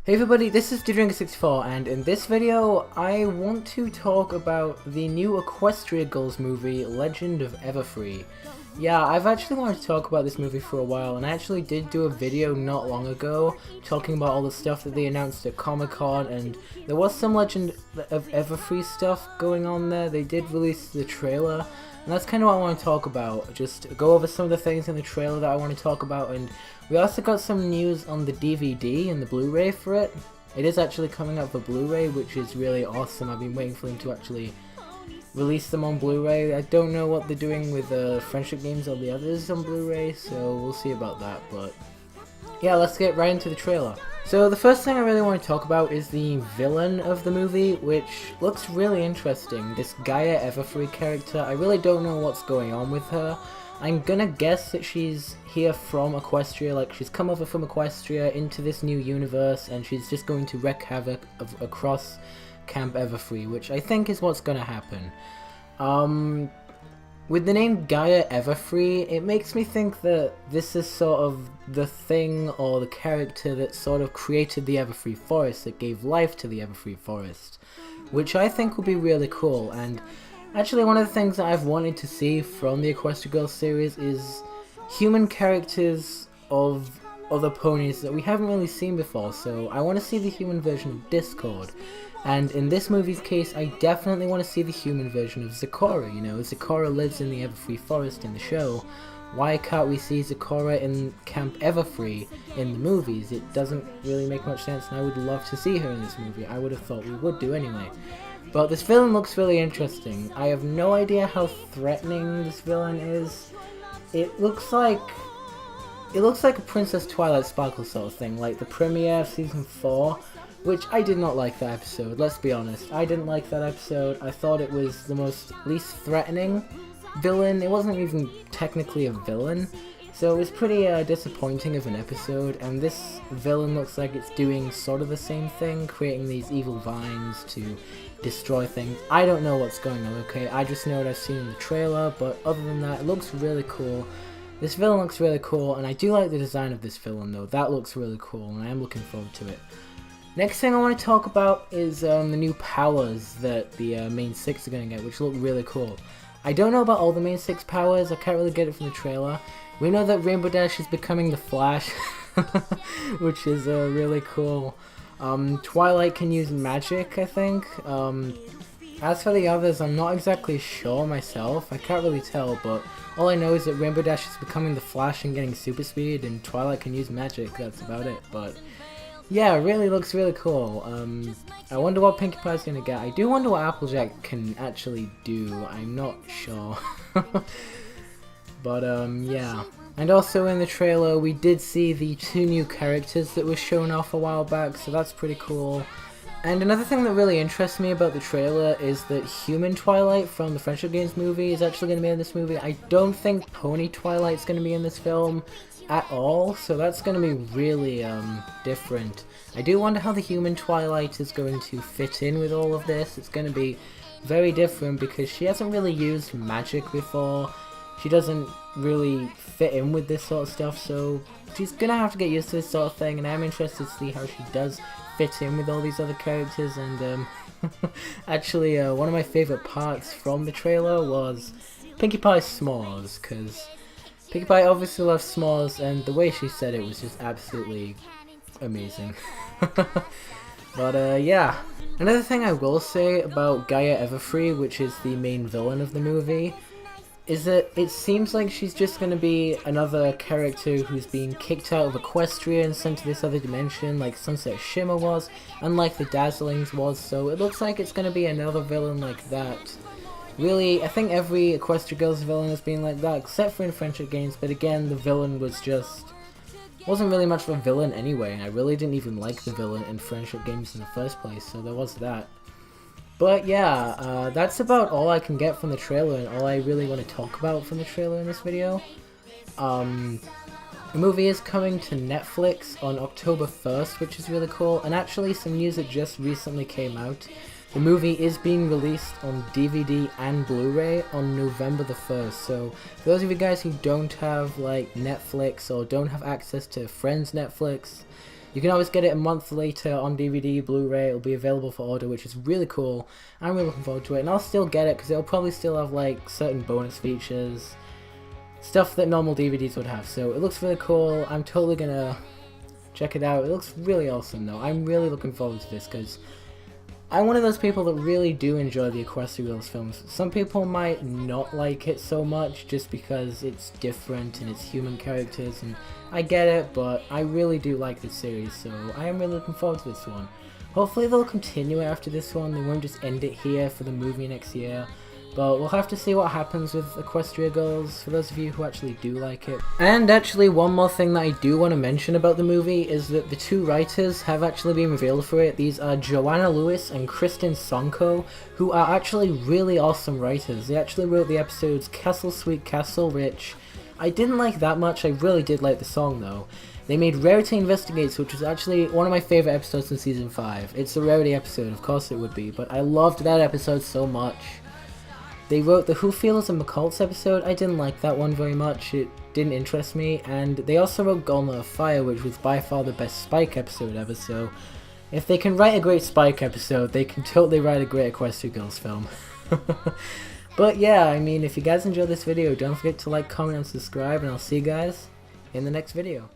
Hey everybody, this is Drinker64 and in this video I want to talk about the new Equestria Girls movie, Legend of Everfree. Yeah, I've actually wanted to talk about this movie for a while, and I actually did do a video not long ago talking about all the stuff that they announced at Comic-Con, and there was some Legend of Everfree stuff going on there. They did release the trailer, and that's kind of what I want to talk about. Just go over some of the things in the trailer that I want to talk about, and we also got some news on the DVD and the Blu-ray for it. It is actually coming out for Blu-ray, which is really awesome. I've been waiting for them to actually release them on Blu-ray. I don't know what they're doing with Friendship Games or the others on Blu-ray, so we'll see about that. But yeah, let's get right into the trailer. So the first thing I really want to talk about is the villain of the movie, which looks really interesting. This Gaia Everfree character, I really don't know what's going on with her. I'm gonna guess that she's here from Equestria, like she's come over from Equestria into this new universe, and she's just going to wreak havoc across Camp Everfree, which I think is what's gonna happen. With the name Gaia Everfree, it makes me think that this is sort of the thing or the character that sort of created the Everfree Forest, that gave life to the Everfree Forest, which I think will be really cool. And actually, one of the things that I've wanted to see from the Equestria Girls series is human characters of other ponies that we haven't really seen before. So I want to see the human version of Discord. And in this movie's case, I definitely want to see the human version of Zecora. You know, Zecora lives in the Everfree Forest in the show. Why can't we see Zecora in Camp Everfree in the movies? It doesn't really make much sense, and I would love to see her in this movie. I would have thought we would do anyway. But this villain looks really interesting. I have no idea how threatening this villain is. It looks like a Princess Twilight Sparkle sort of thing, like the premiere of season 4, which I did not like that episode, let's be honest. I didn't like that episode. I thought it was the least threatening villain. It wasn't even technically a villain, so it was pretty disappointing of an episode, and this villain looks like it's doing sort of the same thing, creating these evil vines to destroy things. I don't know what's going on, okay? I just know what I've seen in the trailer, but other than that, it looks really cool. This villain looks really cool, and I do like the design of this villain though. That looks really cool, and I am looking forward to it. Next thing I want to talk about is the new powers that the main 6 are going to get, which look really cool. I don't know about all the main 6 powers, I can't really get it from the trailer. We know that Rainbow Dash is becoming the Flash, which is really cool. Twilight can use magic, I think. As for the others, I'm not exactly sure myself. I can't really tell, but all I know is that Rainbow Dash is becoming the Flash and getting super speed, and Twilight can use magic. That's about it. But yeah, it really looks really cool. I wonder what Pinkie Pie's gonna get. I do wonder what Applejack can actually do. I'm not sure. But yeah. And also in the trailer, we did see the 2 new characters that were shown off a while back, so that's pretty cool. And another thing that really interests me about the trailer is that Human Twilight from the Friendship Games movie is actually going to be in this movie. I don't think Pony Twilight's going to be in this film at all, so that's going to be really different. I do wonder how the Human Twilight is going to fit in with all of this. It's going to be very different because she hasn't really used magic before. She doesn't really fit in with this sort of stuff, so she's gonna have to get used to this sort of thing, and I'm interested to see how she does fit in with all these other characters. And actually, one of my favourite parts from the trailer was Pinkie Pie's s'mores, because Pinkie Pie obviously loves s'mores, and the way she said it was just absolutely amazing. But yeah. Another thing I will say about Gaia Everfree, which is the main villain of the movie, is that it seems like she's just going to be another character who's being kicked out of Equestria and sent to this other dimension, like Sunset Shimmer was, and like the Dazzlings was, so it looks like it's going to be another villain like that. Really, I think every Equestria Girls villain has been like that, except for in Friendship Games, but again, the villain wasn't really much of a villain anyway, and I really didn't even like the villain in Friendship Games in the first place, so there was that. But yeah, that's about all I can get from the trailer and all I really want to talk about from the trailer in this video. The movie is coming to Netflix on October 1st, which is really cool, and actually some news that just recently came out. The movie is being released on DVD and Blu-ray on November the 1st, so for those of you guys who don't have like Netflix or don't have access to Friends Netflix, You can always get it a month later on DVD, Blu-ray. It'll be available for order, which is really cool. I'm really looking forward to it, and I'll still get it because it'll probably still have like certain bonus features, stuff that normal DVDs would have. So it looks really cool. I'm totally gonna check it out. It looks really awesome though. I'm really looking forward to this because I'm one of those people that really do enjoy the Equestria Girls films. Some people might not like it so much just because it's different and it's human characters, and I get it, but I really do like this series, so I am really looking forward to this one. Hopefully they'll continue it after this one. They won't just end it here for the movie next year. But we'll have to see what happens with Equestria Girls, for those of you who actually do like it. And actually, one more thing that I do want to mention about the movie is that the two writers have actually been revealed for it. These are Joanna Lewis and Kristen Sonko, who are actually really awesome writers. They actually wrote the episodes Castle Sweet, Castle Rich. I didn't like that much, I really did like the song though. They made Rarity Investigates, which was actually one of my favourite episodes in Season 5. It's a Rarity episode, of course it would be, but I loved that episode so much. They wrote the Who Feels and McCults episode. I didn't like that one very much, it didn't interest me, and they also wrote Gauntlet of Fire, which was by far the best Spike episode ever, so if they can write a great Spike episode, they can totally write a great Equestria Girls film. But yeah, I mean, if you guys enjoyed this video, don't forget to like, comment, and subscribe, and I'll see you guys in the next video.